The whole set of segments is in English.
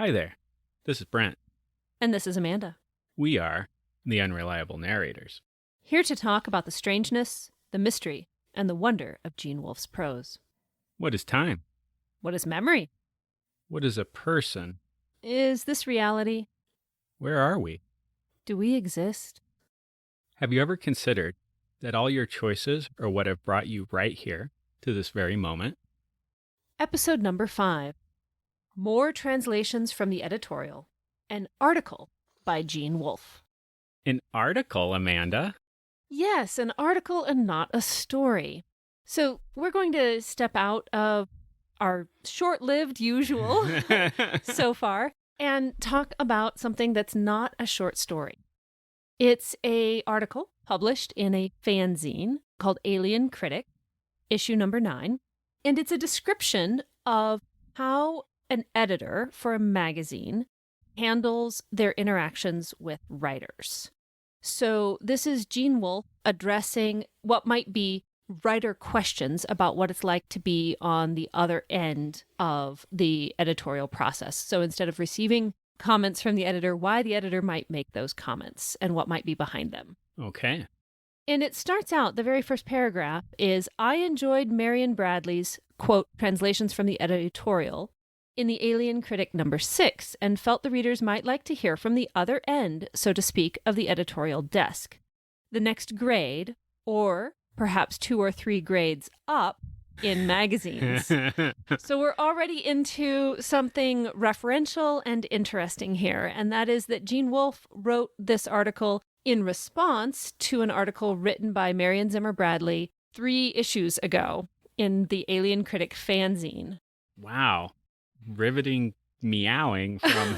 Hi there. This is Brent. And this is Amanda. We are the Unreliable Narrators. Here to talk about the strangeness, the mystery, and the wonder of Gene Wolfe's prose. What is time? What is memory? What is a person? Is this reality? Where are we? Do we exist? Have you ever considered that all your choices are what have brought you right here to this very moment? Episode number 5. More translations from the editorial. An article by Gene Wolfe. An article, Amanda? Yes, an article and not a story. So we're going to step out of our short-lived usual so far and talk about something that's not a short story. It's an article published in a fanzine called Alien Critic, issue number 9, and it's a description of how an editor for a magazine handles their interactions with writers. So this is Gene Wolfe addressing what might be writer questions about what it's like to be on the other end of the editorial process. So instead of receiving comments from the editor, why the editor might make those comments and what might be behind them. Okay. And it starts out, the very first paragraph is, I enjoyed Marion Bradley's, quote, translations from the editorial in the Alien Critic number 6 and felt the readers might like to hear from the other end, so to speak, of the editorial desk. The next grade, or perhaps 2 or 3 grades up in magazines. So we're already into something referential and interesting here, and that is that Gene Wolfe wrote this article in response to an article written by Marion Zimmer Bradley 3 issues ago in the Alien Critic fanzine. Wow. Riveting meowing from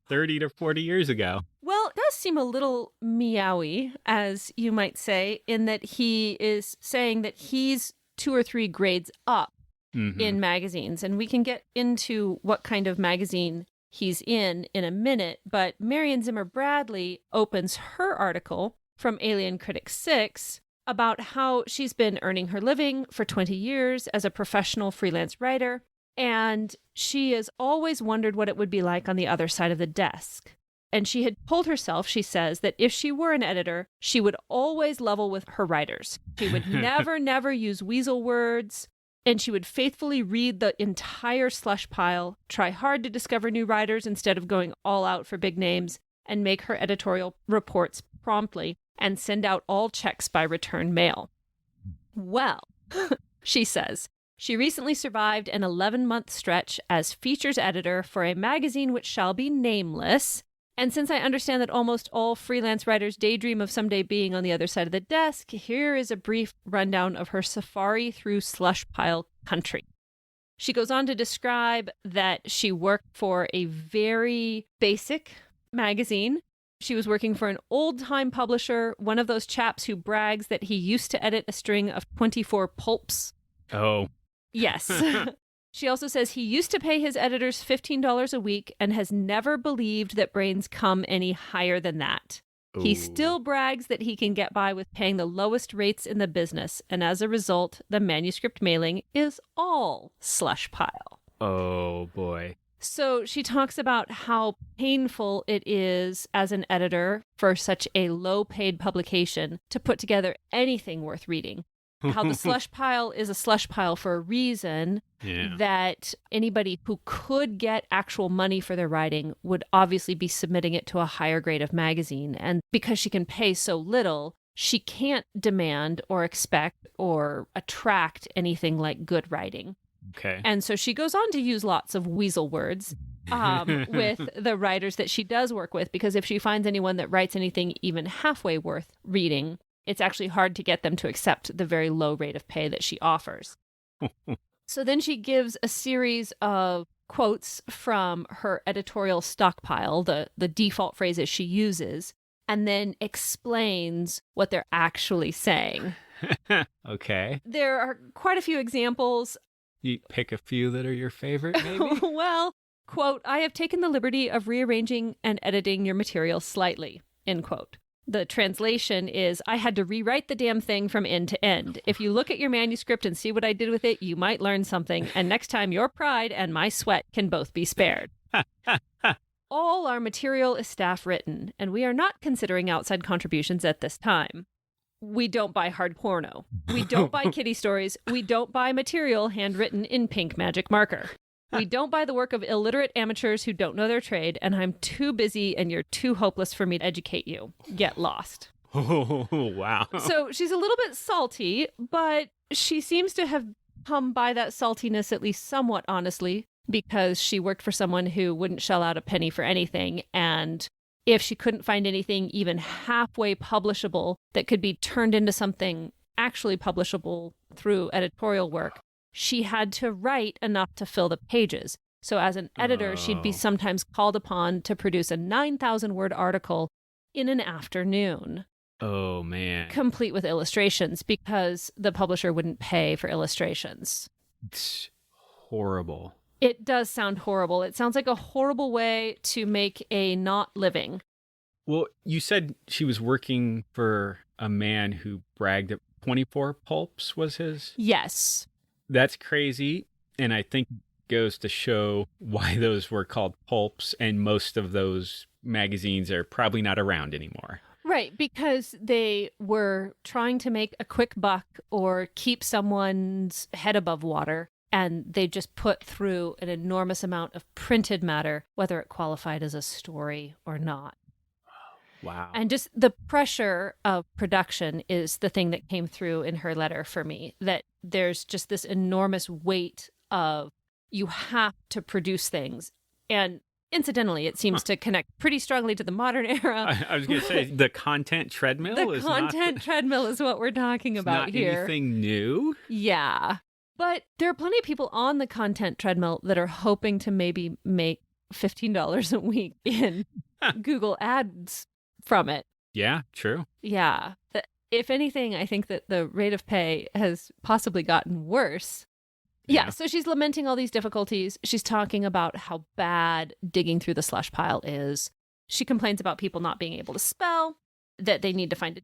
30 to 40 years ago. Well, it does seem a little meowy, as you might say, in that he is saying that he's 2 or 3 grades up in magazines. And we can get into what kind of magazine he's in a minute. But Marion Zimmer Bradley opens her article from Alien Critic 6 about how she's been earning her living for 20 years as a professional freelance writer. And she has always wondered what it would be like on the other side of the desk. And she had told herself, she says, that if she were an editor, she would always level with her writers. She would never use weasel words, and she would faithfully read the entire slush pile, try hard to discover new writers instead of going all out for big names, and make her editorial reports promptly and send out all checks by return mail. Well, she says, she recently survived an 11-month stretch as features editor for a magazine which shall be nameless. And since I understand that almost all freelance writers daydream of someday being on the other side of the desk, here is a brief rundown of her safari through slush pile country. She goes on to describe that she worked for a very basic magazine. She was working for an old-time publisher, one of those chaps who brags that he used to edit a string of 24 pulps. Oh. Yes. She also says he used to pay his editors $15 a week and has never believed that brains come any higher than that. Ooh. He still brags that he can get by with paying the lowest rates in the business, and as a result, the manuscript mailing is all slush pile. Oh, boy. So she talks about how painful it is as an editor for such a low-paid publication to put together anything worth reading. How the slush pile is a slush pile for a reason, that anybody who could get actual money for their writing would obviously be submitting it to a higher grade of magazine. And because she can pay so little, she can't demand or expect or attract anything like good writing. Okay. And so she goes on to use lots of weasel words with the writers that she does work with, because if she finds anyone that writes anything even halfway worth reading, it's actually hard to get them to accept the very low rate of pay that she offers. So then she gives a series of quotes from her editorial stockpile, the default phrases she uses, and then explains what they're actually saying. Okay. There are quite a few examples. You pick a few that are your favorite, maybe? Well, quote, I have taken the liberty of rearranging and editing your material slightly, end quote. The translation is, I had to rewrite the damn thing from end to end. If you look at your manuscript and see what I did with it, you might learn something. And next time, your pride and my sweat can both be spared. All our material is staff written, and we are not considering outside contributions at this time. We don't buy hard porno. We don't buy kiddie stories. We don't buy material handwritten in pink magic marker. We don't buy the work of illiterate amateurs who don't know their trade, and I'm too busy and you're too hopeless for me to educate you. Get lost. Oh, wow. So she's a little bit salty, but she seems to have come by that saltiness at least somewhat honestly, because she worked for someone who wouldn't shell out a penny for anything. And if she couldn't find anything even halfway publishable that could be turned into something actually publishable through editorial work, she had to write enough to fill the pages. So as an editor, she'd be sometimes called upon to produce a 9,000-word article in an afternoon. Oh, man. Complete with illustrations, because the publisher wouldn't pay for illustrations. It's horrible. It does sound horrible. It sounds like a horrible way to make a not living. Well, you said she was working for a man who bragged that 24 pulps was his? Yes. That's crazy. And I think goes to show why those were called pulps. And most of those magazines are probably not around anymore. Right, because they were trying to make a quick buck or keep someone's head above water. And they just put through an enormous amount of printed matter, whether it qualified as a story or not. Wow. And just the pressure of production is the thing that came through in her letter for me, that there's just this enormous weight of you have to produce things. And incidentally, it seems to connect pretty strongly to the modern era. I was going to say, the content treadmill treadmill is what we're talking about here. Not anything new? Yeah. But there are plenty of people on the content treadmill that are hoping to maybe make $15 a week in Google ads from it. Yeah, true. Yeah. If anything, I think that the rate of pay has possibly gotten worse. Yeah, so she's lamenting all these difficulties. She's talking about how bad digging through the slush pile is. She complains about people not being able to spell, that they need to find,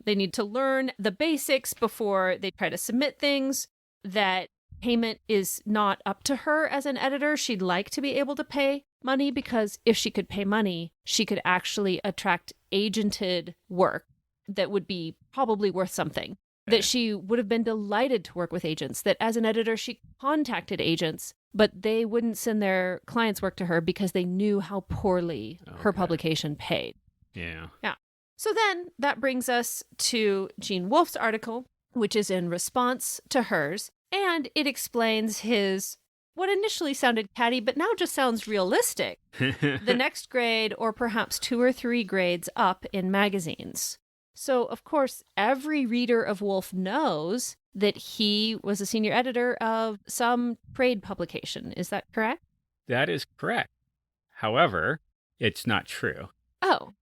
they need to learn the basics before they try to submit things, that payment is not up to her as an editor. She'd like to be able to pay money, because if she could pay money, she could actually attract agented work that would be probably worth something. That she would have been delighted to work with agents, that as an editor, she contacted agents, but they wouldn't send their clients' work to her because they knew how poorly her publication paid. Yeah. Yeah. So then that brings us to Gene Wolfe's article, which is in response to hers, and it explains his, what initially sounded catty, but now just sounds realistic, the next grade or perhaps 2 or 3 grades up in magazines. So, of course, every reader of Wolfe knows that he was a senior editor of some trade publication. Is that correct? That is correct. However, it's not true. Oh,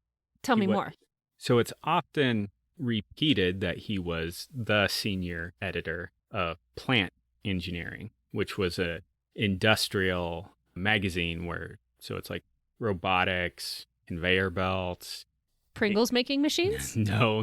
tell me more. So it's often repeated that he was the senior editor of Plant Engineering, which was a industrial magazine so it's like robotics, conveyor belts. Pringles making machines? No.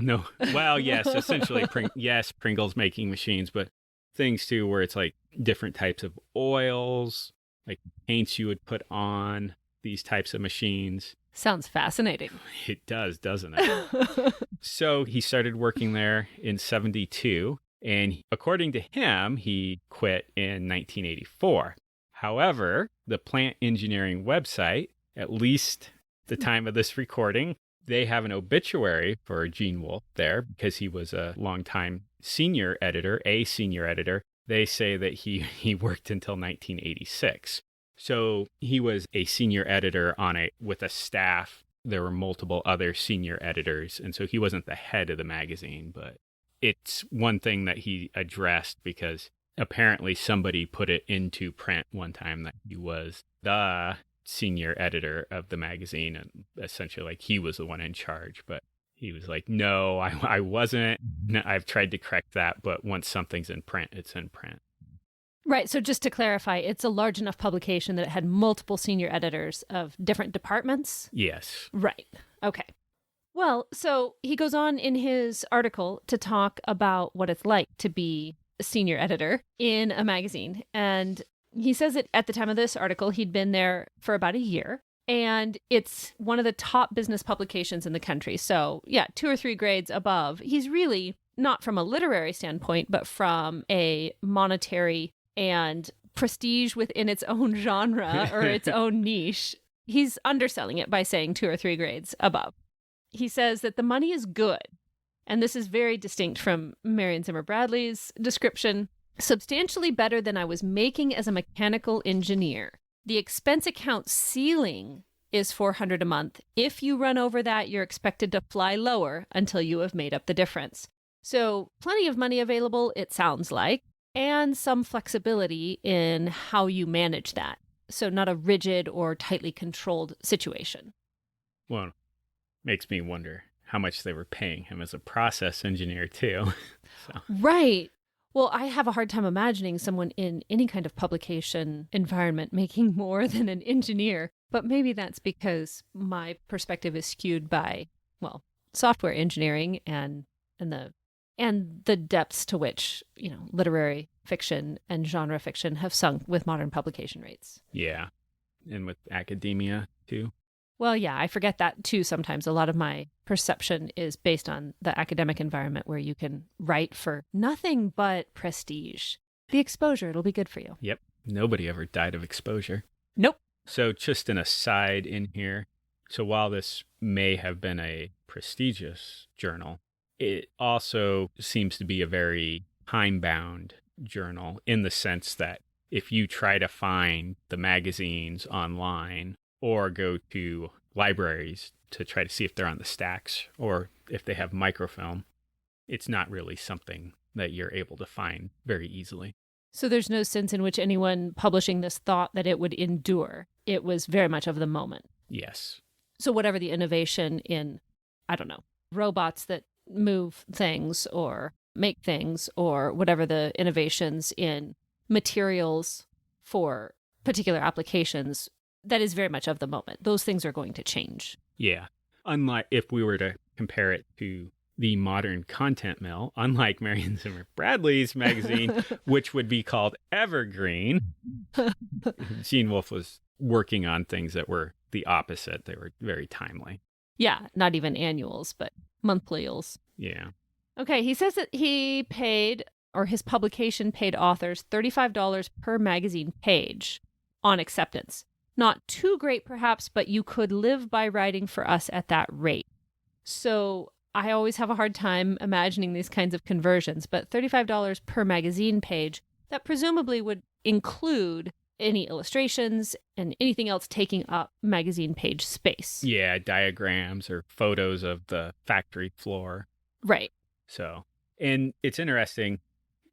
Well, yes, essentially, Pringles making machines, but things too where it's like different types of oils, like paints you would put on these types of machines. Sounds fascinating. It does, doesn't it? So he started working there in 1972, and according to him, he quit in 1984. However, the Plant Engineering website, at least the time of this recording, they have an obituary for Gene Wolfe there because he was a longtime senior editor. They say that he worked until 1986. So he was a senior editor with a staff. There were multiple other senior editors, and so he wasn't the head of the magazine, but it's one thing that he addressed because apparently somebody put it into print one time that he was the senior editor of the magazine, and essentially like he was the one in charge, but he was like, no, I wasn't. I've tried to correct that, but once something's in print, it's in print. Right. So just to clarify, it's a large enough publication that it had multiple senior editors of different departments? Yes. Right. Okay. Well, so he goes on in his article to talk about what it's like to be a senior editor in a magazine. And He says that at the time of this article, he'd been there for about a year. And it's one of the top business publications in the country. So, yeah, 2 or 3 grades above. He's really, not from a literary standpoint, but from a monetary and prestige within its own genre or its own niche. He's underselling it by saying 2 or 3 grades above. He says that the money is good. And this is very distinct from Marion Zimmer Bradley's description. Substantially better than I was making as a mechanical engineer. The expense account ceiling is $400 a month. If you run over that, you're expected to fly lower until you have made up the difference. So plenty of money available, it sounds like, and some flexibility in how you manage that. So not a rigid or tightly controlled situation. Well, makes me wonder how much they were paying him as a process engineer too. Right. Well, I have a hard time imagining someone in any kind of publication environment making more than an engineer, but maybe that's because my perspective is skewed by, well, software engineering and the depths to which, literary fiction and genre fiction have sunk with modern publication rates. Yeah. And with academia too. Well, yeah, I forget that too sometimes. A lot of my perception is based on the academic environment where you can write for nothing but prestige. The exposure, it'll be good for you. Yep. Nobody ever died of exposure. Nope. So just an aside in here. So while this may have been a prestigious journal, it also seems to be a very time-bound journal in the sense that if you try to find the magazines online, or go to libraries to try to see if they're on the stacks or if they have microfilm, it's not really something that you're able to find very easily. So there's no sense in which anyone publishing this thought that it would endure. It was very much of the moment. Yes. So whatever the innovation in, I don't know, robots that move things or make things, or whatever the innovations in materials for particular applications, that is very much of the moment. Those things are going to change. Yeah. Unlike if we were to compare it to the modern content mill, unlike Marion Zimmer Bradley's magazine, which would be called Evergreen, Gene Wolfe was working on things that were the opposite. They were very timely. Yeah, not even annuals, but monthlyals. Yeah. Okay, he says that he paid, or his publication paid authors $35 per magazine page on acceptance. Not too great, perhaps, but you could live by writing for us at that rate. So I always have a hard time imagining these kinds of conversions, but $35 per magazine page, that presumably would include any illustrations and anything else taking up magazine page space. Yeah, diagrams or photos of the factory floor. Right. So, and it's interesting,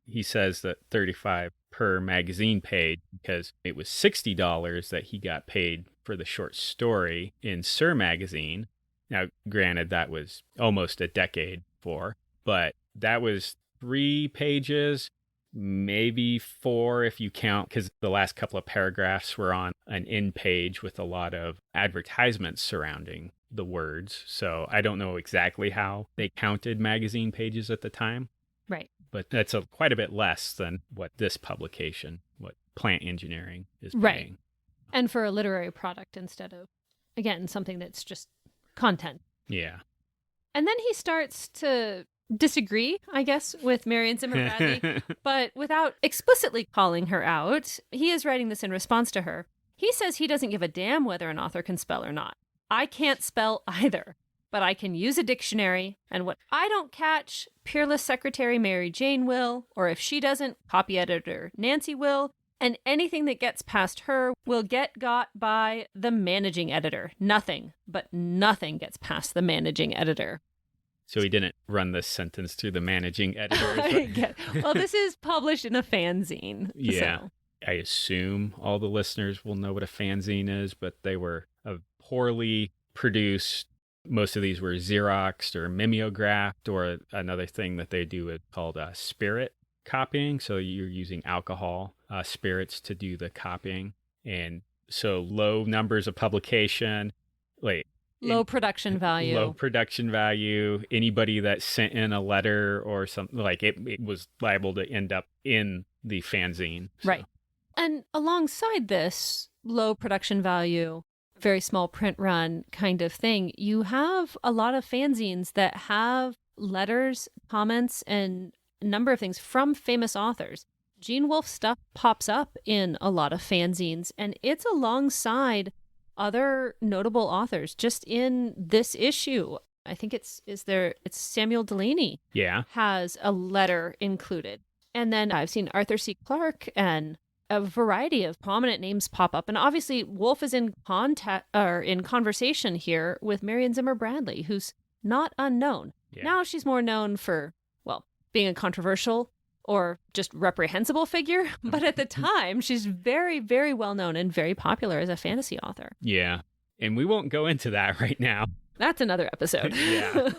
he says that 35 per magazine page because it was $60 that he got paid for the short story in Sir magazine. Now, granted, that was almost a decade before, but that was 3 pages, maybe 4 if you count, because the last couple of paragraphs were on an in page with a lot of advertisements surrounding the words. So I don't know exactly how they counted magazine pages at the time. Right. But that's quite a bit less than what this publication, what Plant Engineering is paying. Right. And for a literary product instead of, again, something that's just content. Yeah. And then he starts to disagree, I guess, with Marion Zimmer Bradley, but without explicitly calling her out. He is writing this in response to her. He says he doesn't give a damn whether an author can spell or not. I can't spell either, but I can use a dictionary, and what I don't catch, Peerless Secretary Mary Jane will, or if she doesn't, copy editor Nancy will, and anything that gets past her will get got by the managing editor. Nothing, but nothing gets past the managing editor. So he didn't run this sentence through the managing editor. Well, this is published in a fanzine. Yeah. So. I assume all the listeners will know what a fanzine is, but they were a poorly produced. Most of these were Xeroxed or mimeographed, or another thing that they do is called spirit copying. So you're using alcohol spirits to do the copying. And so low numbers of publication, low production value. Low production value. Anybody that sent in a letter or something, it was liable to end up in the fanzine. So. Right. And alongside this low production value, very small print run kind of thing, you have a lot of fanzines that have letters, comments, and a number of things from famous authors. Gene Wolfe stuff pops up in a lot of fanzines, and it's alongside other notable authors. Just in this issue, I think it's Samuel Delaney. Yeah. Has a letter included. And then I've seen Arthur C. Clarke and a variety of prominent names pop up. And obviously Wolfe is in conversation here with Marion Zimmer Bradley, who's not unknown. Yeah. Now she's more known for, well, being a controversial or just reprehensible figure. But at the time, she's very, very well known and very popular as a fantasy author. Yeah. And we won't go into that right now. That's another episode. Yeah.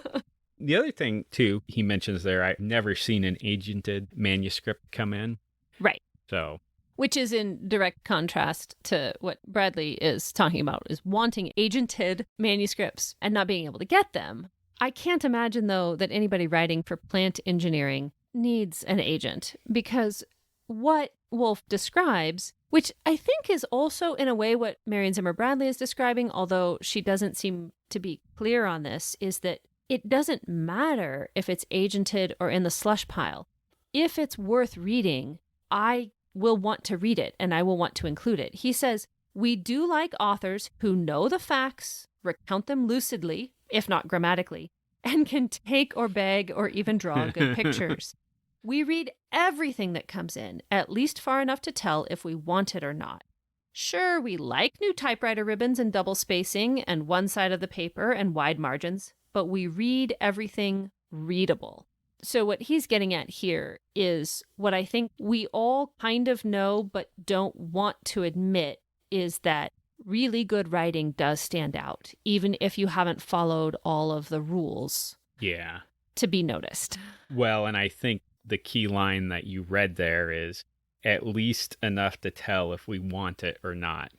The other thing, too, he mentions there, I've never seen an agented manuscript come in. Right. So. Which is in direct contrast to what Bradley is talking about, is wanting agented manuscripts and not being able to get them. I can't imagine, though, that anybody writing for plant engineering needs an agent, because what Wolfe describes, which I think is also in a way what Marion Zimmer Bradley is describing, although she doesn't seem to be clear on this, is that it doesn't matter if it's agented or in the slush pile. If it's worth reading, I will want to read it and I will want to include it. He says, we do like authors who know the facts, recount them lucidly, if not grammatically, and can take or beg or even draw good pictures. We read everything that comes in, at least far enough to tell if we want it or not. Sure, we like new typewriter ribbons and double spacing and one side of the paper and wide margins, but we read everything readable. So what he's getting at here is what I think we all kind of know but don't want to admit, is that really good writing does stand out, even if you haven't followed all of the rules. Yeah. To be noticed. Well, and I think the key line that you read there is at least enough to tell if we want it or not.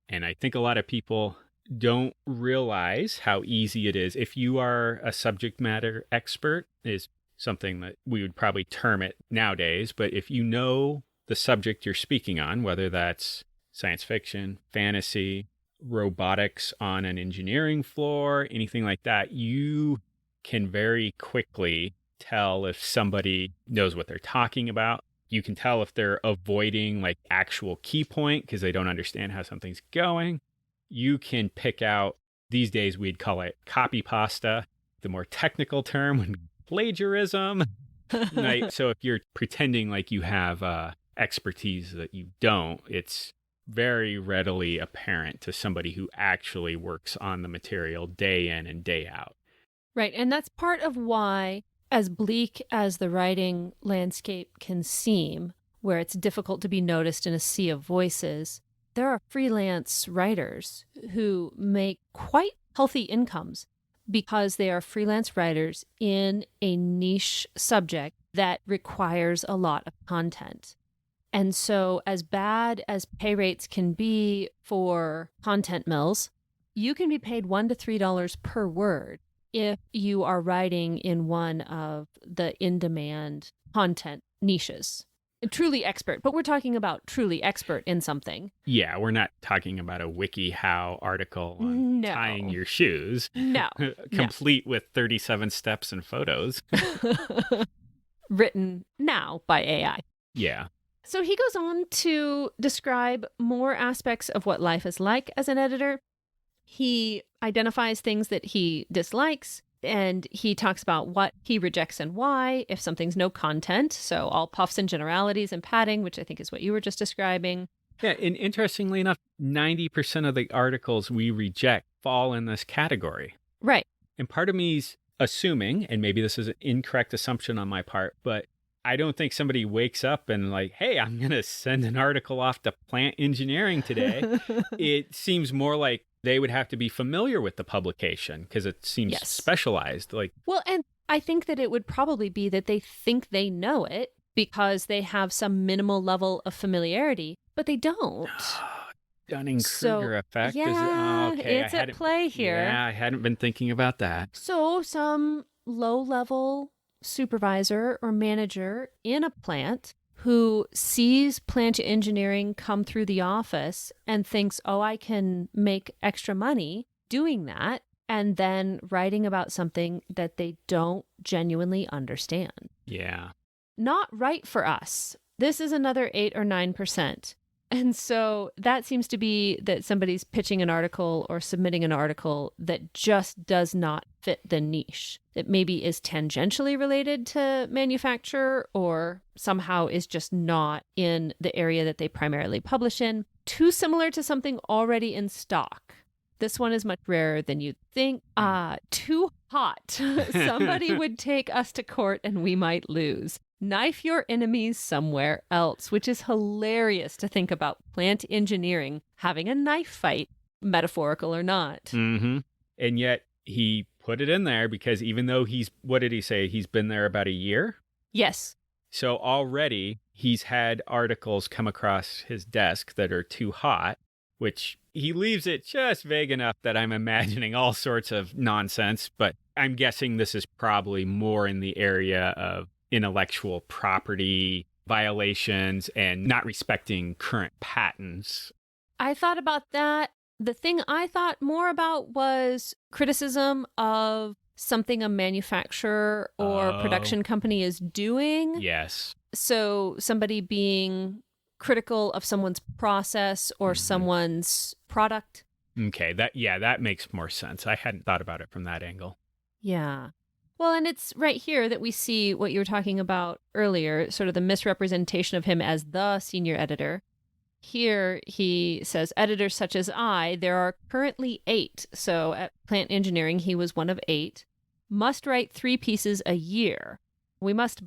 And I think a lot of people don't realize how easy it is. If you are a subject matter expert, is something that we would probably term it nowadays. But if you know the subject you're speaking on, whether that's science fiction, fantasy, robotics on an engineering floor, anything like that, you can very quickly tell if somebody knows what they're talking about. You can tell if they're avoiding like actual key point because they don't understand how something's going. You can pick out, these days we'd call it copy pasta. The more technical term would be plagiarism. Right? So if you're pretending like you have expertise that you don't, it's very readily apparent to somebody who actually works on the material day in and day out. Right. And that's part of why, as bleak as the writing landscape can seem, where it's difficult to be noticed in a sea of voices, there are freelance writers who make quite healthy incomes because they are freelance writers in a niche subject that requires a lot of content. And so as bad as pay rates can be for content mills, you can be paid $1 to $3 per word if you are writing in one of the in-demand content niches. Truly expert, but we're talking about truly expert in something. Yeah, we're not talking about a WikiHow article on tying your shoes. No. Complete with 37 steps and photos. Written now by AI. Yeah. So he goes on to describe more aspects of what life is like as an editor. He identifies things that he dislikes, and he talks about what he rejects and why, if something's no content. So all puffs and generalities and padding, which I think is what you were just describing. Yeah, and interestingly enough, 90% of the articles we reject fall in this category. Right. And part of me's assuming, and maybe this is an incorrect assumption on my part, but I don't think somebody wakes up and like, hey, I'm going to send an article off to plant engineering today. It seems more like they would have to be familiar with the publication because it seems specialized. Well, and I think that it would probably be that they think they know it because they have some minimal level of familiarity, but they don't. Dunning-Kruger effect. Yeah, okay. It's at play here. Yeah, I hadn't been thinking about that. So some low-level supervisor or manager in a plant who sees plant engineering come through the office and thinks, oh, I can make extra money doing that, and then writing about something that they don't genuinely understand. Yeah. Not right for us. This is another 8 or 9%. And so that seems to be that somebody's pitching an article or submitting an article that just does not fit the niche. That maybe is tangentially related to manufacture or somehow is just not in the area that they primarily publish in. Too similar to something already in stock. This one is much rarer than you'd think. Too hot. Somebody would take us to court and we might lose. Knife your enemies somewhere else, which is hilarious to think about plant engineering having a knife fight, metaphorical or not. Mm-hmm. And yet he put it in there because even though what did he say? He's been there about a year? Yes. So already he's had articles come across his desk that are too hot, which he leaves it just vague enough that I'm imagining all sorts of nonsense, but I'm guessing this is probably more in the area of intellectual property violations and not respecting current patents. I thought about that. The thing I thought more about was criticism of something a manufacturer or production company is doing. Yes. So somebody being critical of someone's process or someone's product. Okay, that makes more sense. I hadn't thought about it from that angle. Yeah. Well, and it's right here that we see what you were talking about earlier, sort of the misrepresentation of him as the senior editor. Here he says, editors such as I, there are currently 8. So at Plant Engineering, he was one of 8. Must write 3 pieces a year. We must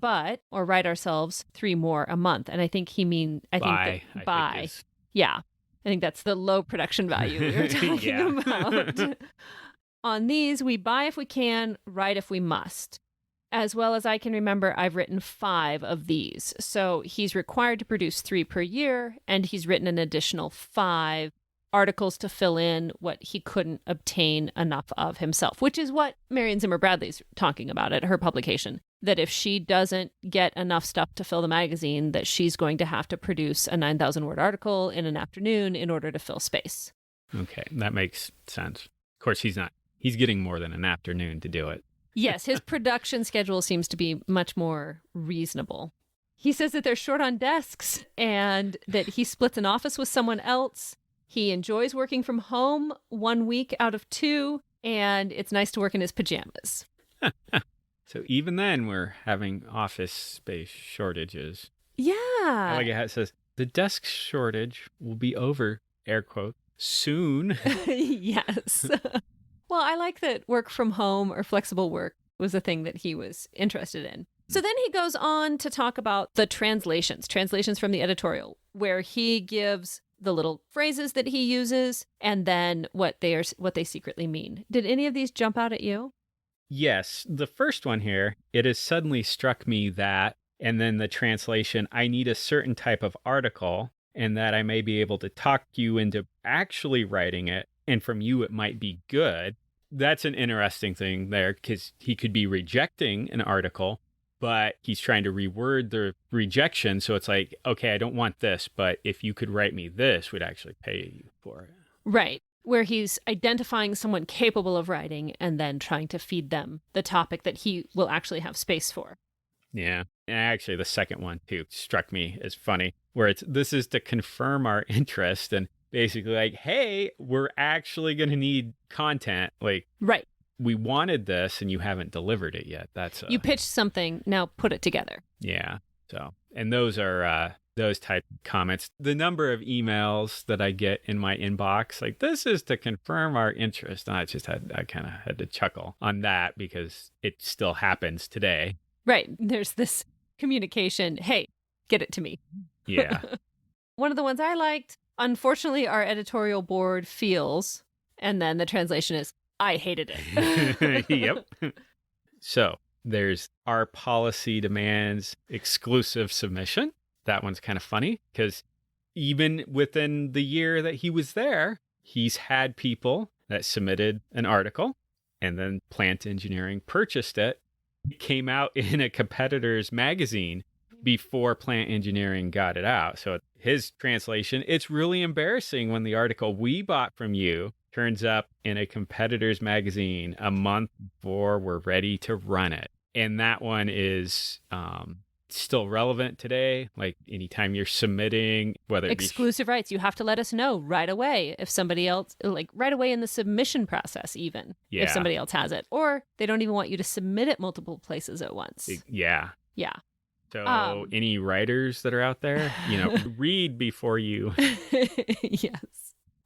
or write ourselves 3 more a month. And I think he means, yeah. I think that's the low production value we were talking about. On these, we buy if we can, write if we must. As well as I can remember, I've written 5 of these. So he's required to produce 3 per year, and he's written an additional 5 articles to fill in what he couldn't obtain enough of himself, which is what Marion Zimmer Bradley's talking about at her publication, that if she doesn't get enough stuff to fill the magazine, that she's going to have to produce a 9,000-word article in an afternoon in order to fill space. Okay, that makes sense. Of course, he's getting more than an afternoon to do it. Yes, his production schedule seems to be much more reasonable. He says that they're short on desks and that he splits an office with someone else. He enjoys working from home 1 week out of 2, and it's nice to work in his pajamas. So even then, we're having office space shortages. Yeah. I like how it says, the desk shortage will be over, air quote, soon. Yes. Well, I like that work from home or flexible work was a thing that he was interested in. So then he goes on to talk about the translations from the editorial, where he gives the little phrases that he uses and then what they secretly mean. Did any of these jump out at you? Yes. The first one here, it has suddenly struck me that, and then the translation, I need a certain type of article and that I may be able to talk you into actually writing it. And from you, it might be good. That's an interesting thing there because he could be rejecting an article, but he's trying to reword the rejection. So it's like, okay, I don't want this, but if you could write me this, we'd actually pay you for it. Right. Where he's identifying someone capable of writing and then trying to feed them the topic that he will actually have space for. Yeah. And actually, the second one, too, struck me as funny, where this is to confirm our interest and basically like, hey, we're actually going to need content. Like, right. We wanted this and you haven't delivered it yet. You pitched something, now put it together. Yeah. So, and those are those type of comments. The number of emails that I get in my inbox, like, this is to confirm our interest. And I kind of had to chuckle on that because it still happens today. Right. There's this communication. Hey, get it to me. Yeah. One of the ones I liked, unfortunately, our editorial board feels, and then the translation is, I hated it. Yep. So there's our policy demands exclusive submission. That one's kind of funny because even within the year that he was there, he's had people that submitted an article and then Plant Engineering purchased it. It came out in a competitor's magazine before plant engineering got it out. So his translation, it's really embarrassing when the article we bought from you turns up in a competitor's magazine a month before we're ready to run it. And that one is still relevant today. Like anytime you're submitting, whether it exclusive rights, you have to let us know right away if somebody else, like right away in the submission process, even if somebody else has it, or they don't even want you to submit it multiple places at once. Yeah. So any writers that are out there, read before you. Yes.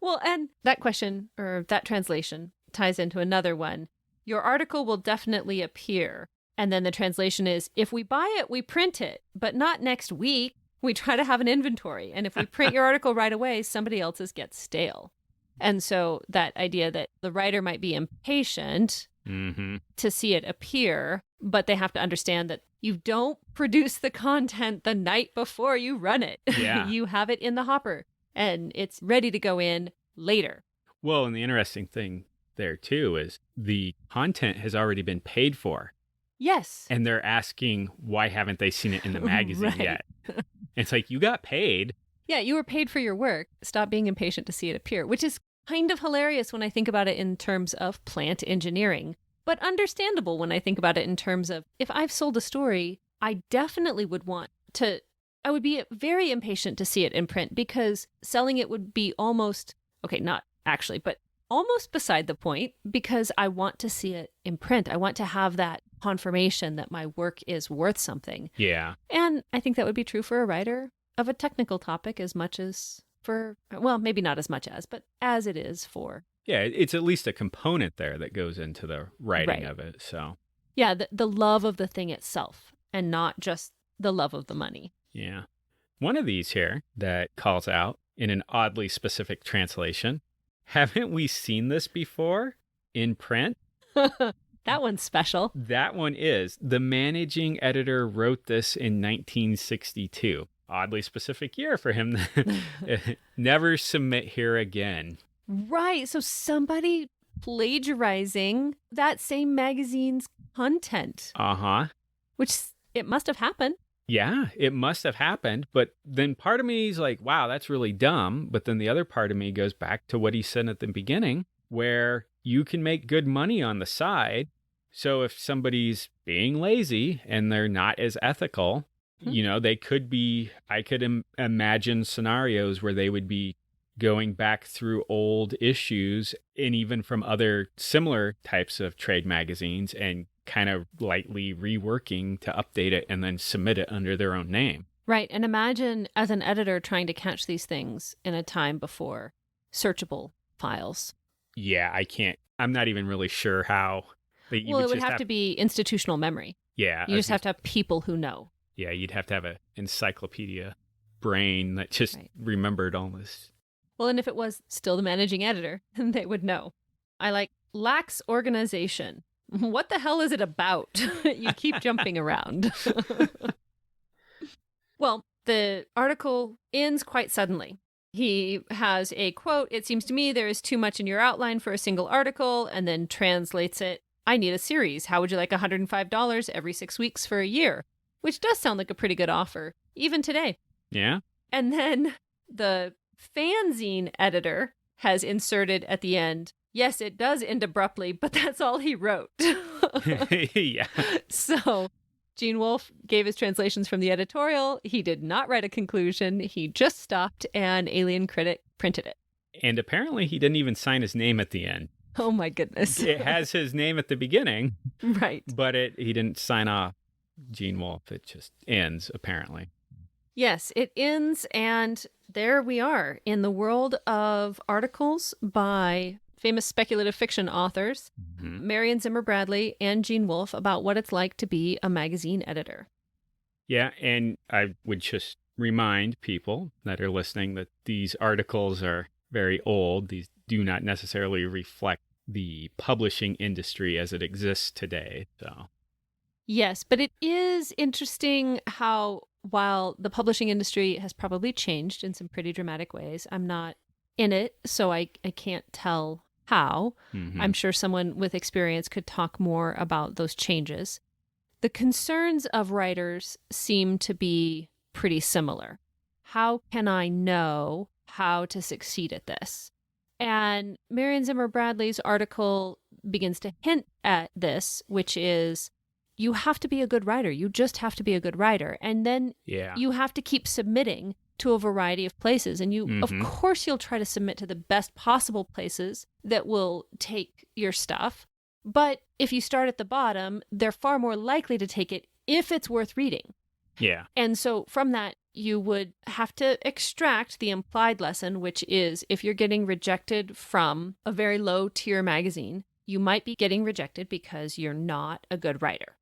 Well, and that question or that translation ties into another one. Your article will definitely appear. And then the translation is, if we buy it, we print it, but not next week. We try to have an inventory. And if we print your article right away, somebody else's gets stale. And so that idea that the writer might be impatient to see it appear, but they have to understand that you don't produce the content the night before you run it. Yeah. You have it in the hopper and it's ready to go in later. Well, and the interesting thing there too is the content has already been paid for. Yes. And they're asking, why haven't they seen it in the magazine yet? It's like, you got paid. Yeah, you were paid for your work. Stop being impatient to see it appear, which is kind of hilarious when I think about it in terms of plant engineering, but understandable when I think about it in terms of, if I've sold a story, I definitely would want to, I would be very impatient to see it in print, because selling it would be almost, okay, not actually, but almost beside the point, because I want to see it in print. I want to have that confirmation that my work is worth something. Yeah. And I think that would be true for a writer of a technical topic as much as for, well, maybe not as much as, but as it is for. Yeah, it's at least a component there that goes into the writing of it. So yeah, the love of the thing itself and not just the love of the money. Yeah. One of these here that calls out in an oddly specific translation, haven't we seen this before in print? That one's special. That one is. The managing editor wrote this in 1962. Oddly specific year for him. Never submit here again. Right. So somebody plagiarizing that same magazine's content. Uh-huh. Which it must have happened. Yeah, it must have happened. But then part of me is like, wow, that's really dumb. But then the other part of me goes back to what he said at the beginning, where you can make good money on the side. So if somebody's being lazy and they're not as ethical, they could be, I could imagine scenarios where they would be going back through old issues and even from other similar types of trade magazines and kind of lightly reworking to update it and then submit it under their own name. Right. And imagine as an editor trying to catch these things in a time before searchable files. Yeah, I can't. I'm not even really sure how. Well, it would have to be institutional memory. Yeah. You just have to have people who know. Yeah, you'd have to have an encyclopedia brain that just remembered all this. Well, and if it was still the managing editor, then they would know. I like lacks organization. What the hell is it about? You keep jumping around. Well, the article ends quite suddenly. He has a quote, "It seems to me there is too much in your outline for a single article," and then translates it, "I need a series. How would you like $105 every 6 weeks for a year?" Which does sound like a pretty good offer, even today. Yeah. And then the fanzine editor has inserted at the end, "Yes, it does end abruptly, but that's all he wrote." Yeah. So Gene Wolfe gave his translations from the editorial. He did not write a conclusion. He just stopped, and Alien Critic printed it. And apparently he didn't even sign his name at the end. Oh, my goodness. It has his name at the beginning. Right. But he didn't sign off Gene Wolfe. It just ends, apparently. Yes, it ends, and there we are in the world of articles by famous speculative fiction authors, Marion Zimmer Bradley and Gene Wolfe, about what it's like to be a magazine editor. Yeah, and I would just remind people that are listening that these articles are very old. These do not necessarily reflect the publishing industry as it exists today. So, yes, but it is interesting how, while the publishing industry has probably changed in some pretty dramatic ways, I'm not in it, so I can't tell how. I'm sure someone with experience could talk more about those changes. the concerns of writers seem to be pretty similar. How can I know how to succeed at this? And Marion Zimmer Bradley's article begins to hint at this, which is you have to be a good writer. You just have to be a good writer. And then you have to keep submitting to a variety of places. And you, of course, you'll try to submit to the best possible places that will take your stuff. But if you start at the bottom, they're far more likely to take it if it's worth reading. Yeah. And so from that, you would have to extract the implied lesson, which is if you're getting rejected from a very low tier magazine, you might be getting rejected because you're not a good writer.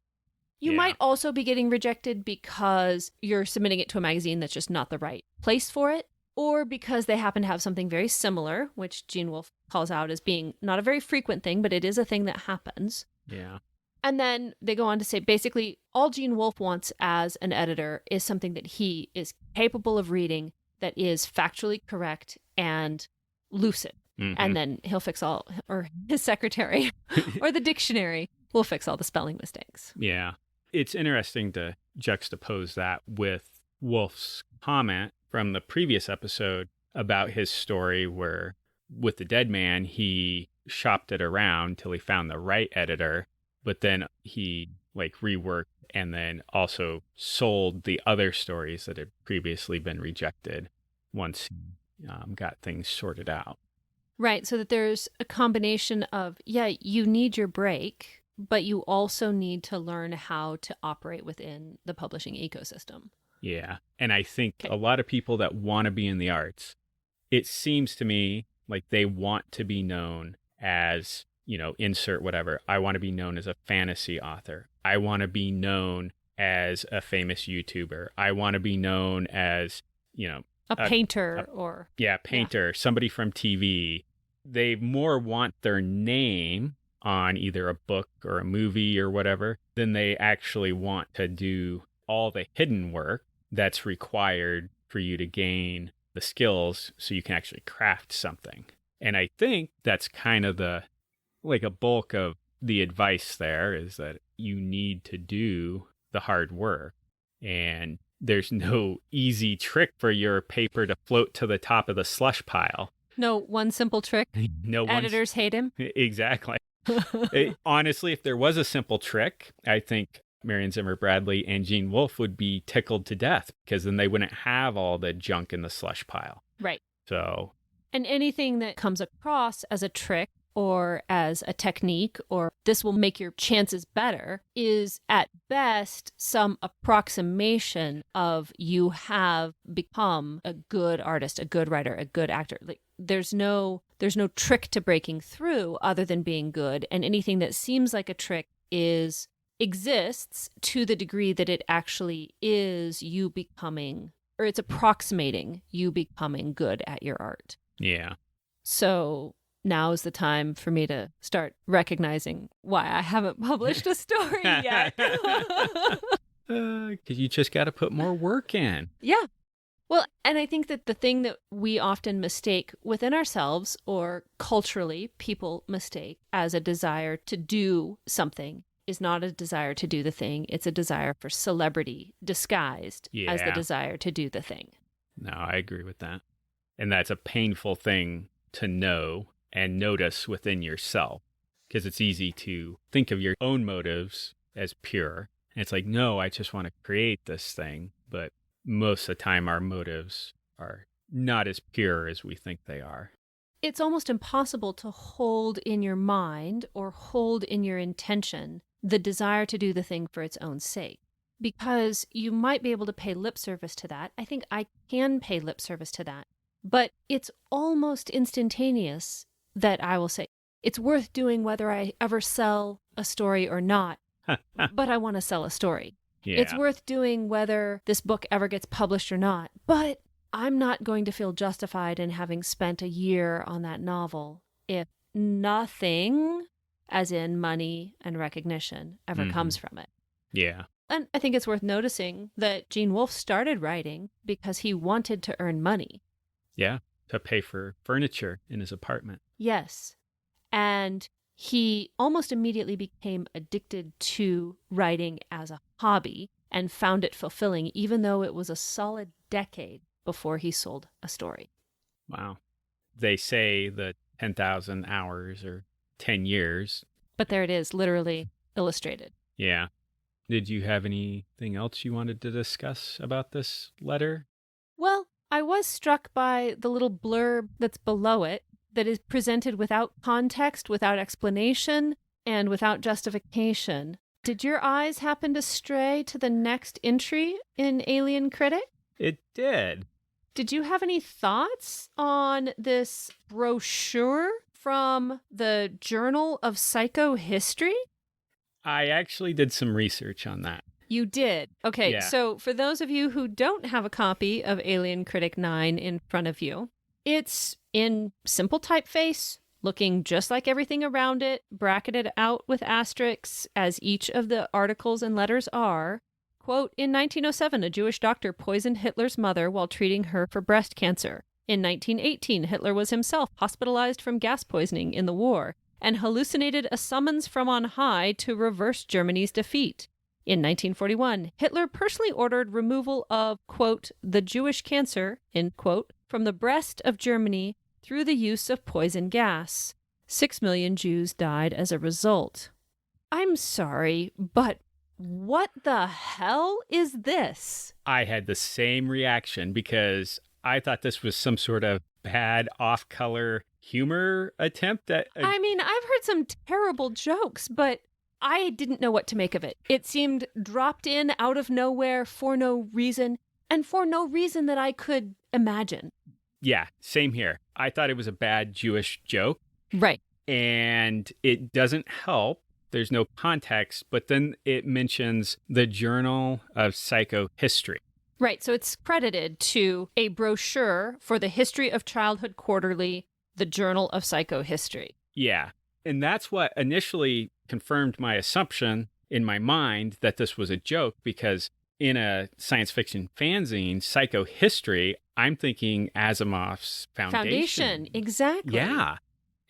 You might also be getting rejected because you're submitting it to a magazine that's just not the right place for it, or because they happen to have something very similar, which Gene Wolfe calls out as being not a very frequent thing, but it is a thing that happens. Yeah. And then they go on to say, basically, all Gene Wolfe wants as an editor is something that he is capable of reading that is factually correct and lucid. And then he'll fix all, or his secretary or the dictionary will fix all the spelling mistakes. Yeah. It's interesting to juxtapose that with Wolfe's comment from the previous episode about his story where with The Dead Man, he shopped it around till he found the right editor, but then he reworked and then also sold the other stories that had previously been rejected once he got things sorted out. Right. So that there's a combination of, you need your break, but you also need to learn how to operate within the publishing ecosystem. Yeah. And I think a lot of people that want to be in the arts, it seems to me like they want to be known as, insert whatever. I want to be known as a fantasy author. I want to be known as a famous YouTuber. I want to be known as, a painter or... Yeah, painter, somebody from TV. They more want their name on either a book or a movie or whatever than they actually want to do all the hidden work that's required for you to gain the skills so you can actually craft something. And I think that's kind of a bulk of the advice there is that you need to do the hard work. And there's no easy trick for your paper to float to the top of the slush pile. No one simple trick. Editors hate him. Exactly. Honestly, if there was a simple trick, I think Marion Zimmer Bradley and Gene Wolfe would be tickled to death because then they wouldn't have all the junk in the slush pile. Right. So. And anything that comes across as a trick or as a technique or this will make your chances better is at best some approximation of you have become a good artist, a good writer, a good actor. There's no trick to breaking through other than being good, and anything that seems like a trick exists to the degree that it actually is you becoming, or it's approximating you becoming good at your art. Yeah. So now is the time for me to start recognizing why I haven't published a story yet. Because you just got to put more work in. Yeah. Well, and I think that the thing that we often mistake within ourselves or culturally people mistake as a desire to do something is not a desire to do the thing. It's a desire for celebrity disguised as the desire to do the thing. No, I agree with that. And that's a painful thing to know and notice within yourself because it's easy to think of your own motives as pure. And it's like, no, I just want to create this thing. But most of the time, our motives are not as pure as we think they are. It's almost impossible to hold in your mind or hold in your intention the desire to do the thing for its own sake. Because you might be able to pay lip service to that. I think I can pay lip service to that. But it's almost instantaneous that I will say, it's worth doing whether I ever sell a story or not, but I want to sell a story. Yeah. It's worth doing whether this book ever gets published or not, but I'm not going to feel justified in having spent a year on that novel if nothing, as in money and recognition, ever comes from it. Yeah. And I think it's worth noticing that Gene Wolfe started writing because he wanted to earn money. Yeah, to pay for furniture in his apartment. Yes. And he almost immediately became addicted to writing as a hobby and found it fulfilling, even though it was a solid decade before he sold a story. Wow. They say the 10,000 hours or 10 years. But there it is, literally illustrated. Yeah. Did you have anything else you wanted to discuss about this letter? Well, I was struck by the little blurb that's below it that is presented without context, without explanation, and without justification. Did your eyes happen to stray to the next entry in Alien Critic? It did. Did you have any thoughts on this brochure from the Journal of Psychohistory? I actually did some research on that. You did. Okay, Yeah. So for those of you who don't have a copy of Alien Critic 9 in front of you, it's in simple typeface, looking just like everything around it, bracketed out with asterisks as each of the articles and letters are. Quote, in 1907, a Jewish doctor poisoned Hitler's mother while treating her for breast cancer. In 1918, Hitler was himself hospitalized from gas poisoning in the war and hallucinated a summons from on high to reverse Germany's defeat. In 1941, Hitler personally ordered removal of, quote, the Jewish cancer, end quote, from the breast of Germany through the use of poison gas. 6 million Jews died as a result. I'm sorry, but what the hell is this? I had the same reaction because I thought this was some sort of bad off-color humor attempt at... I mean, I've heard some terrible jokes, but I didn't know what to make of it. It seemed dropped in out of nowhere for no reason, and for no reason that I could imagine. Yeah, same here. I thought it was a bad Jewish joke. Right. And it doesn't help. There's no context, but then it mentions the Journal of Psychohistory. Right, so it's credited to a brochure for the History of Childhood Quarterly, the Journal of Psychohistory. Yeah, and that's what initially confirmed my assumption in my mind that this was a joke, because in a science fiction fanzine, Psychohistory, I'm thinking Asimov's Foundation. Exactly. Yeah.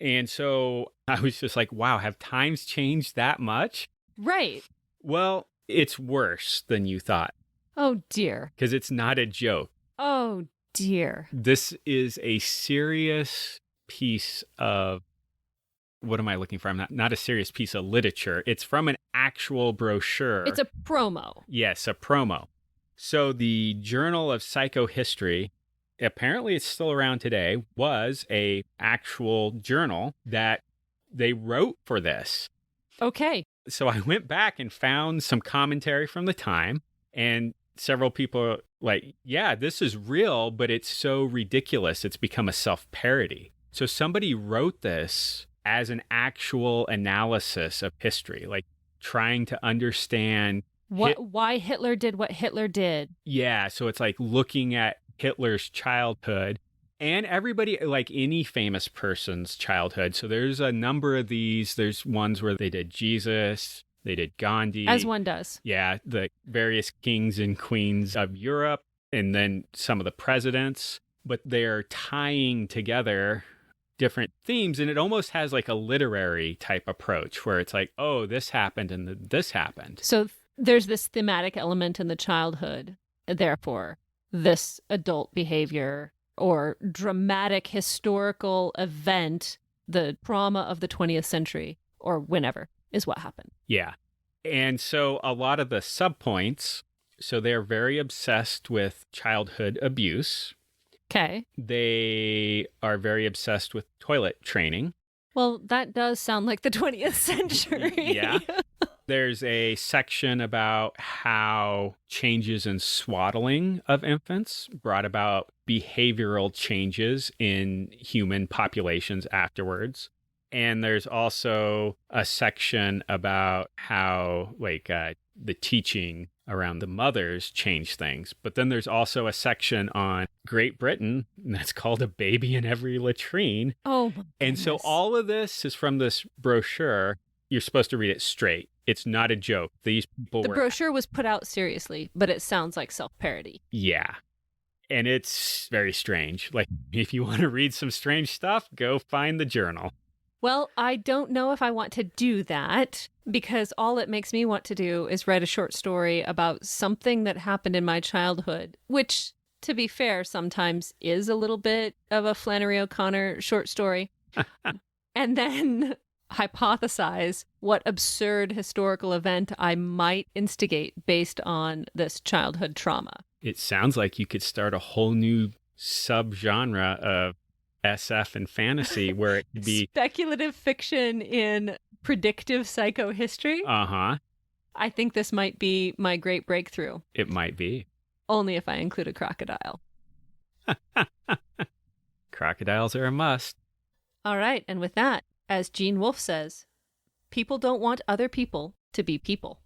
And so I was just like, wow, have times changed that much? Right. Well, it's worse than you thought. Oh, dear. Because it's not a joke. Oh, dear. This is a serious piece of, what am I looking for? I'm not a serious piece of literature. It's from an actual brochure. It's a promo. Yes, a promo. So the Journal of Psychohistory, apparently it's still around today, was a actual journal that they wrote for this. Okay. So I went back and found some commentary from the time, and several people are like, yeah, this is real, but it's so ridiculous. It's become a self-parody. So somebody wrote this as an actual analysis of history, like trying to understand why Hitler did what Hitler did. Yeah, so it's like looking at Hitler's childhood and everybody, like any famous person's childhood. So there's a number of these. There's ones where they did Jesus, they did Gandhi. As one does. Yeah, the various kings and queens of Europe, and then some of the presidents. But they're tying together different themes, and it almost has like a literary type approach where it's like, oh, this happened and this happened. So there's this thematic element in the childhood, therefore this adult behavior or dramatic historical event, the trauma of the 20th century or whenever, is what happened. Yeah. And so a lot of the subpoints, so they're very obsessed with childhood abuse. Okay. They are very obsessed with toilet training. Well, that does sound like the 20th century. Yeah. There's a section about how changes in swaddling of infants brought about behavioral changes in human populations afterwards. And there's also a section about how, like, the teaching around the mothers changed things. But then there's also a section on Great Britain that's called A Baby in Every Latrine. Oh, my goodness. And so all of this is from this brochure. You're supposed to read it straight. It's not a joke. These people The brochure was put out seriously, but it sounds like self-parody. Yeah. And it's very strange. Like, if you want to read some strange stuff, go find the journal. Well, I don't know if I want to do that because all it makes me want to do is write a short story about something that happened in my childhood, which, to be fair, sometimes is a little bit of a Flannery O'Connor short story, and then hypothesize what absurd historical event I might instigate based on this childhood trauma. It sounds like you could start a whole new subgenre of SF and fantasy where it could be speculative fiction in predictive psychohistory. Uh-huh. I think this might be my great breakthrough. It might be. Only if I include a crocodile. Crocodiles are a must. All right, and with that, as Gene Wolfe says, people don't want other people to be people.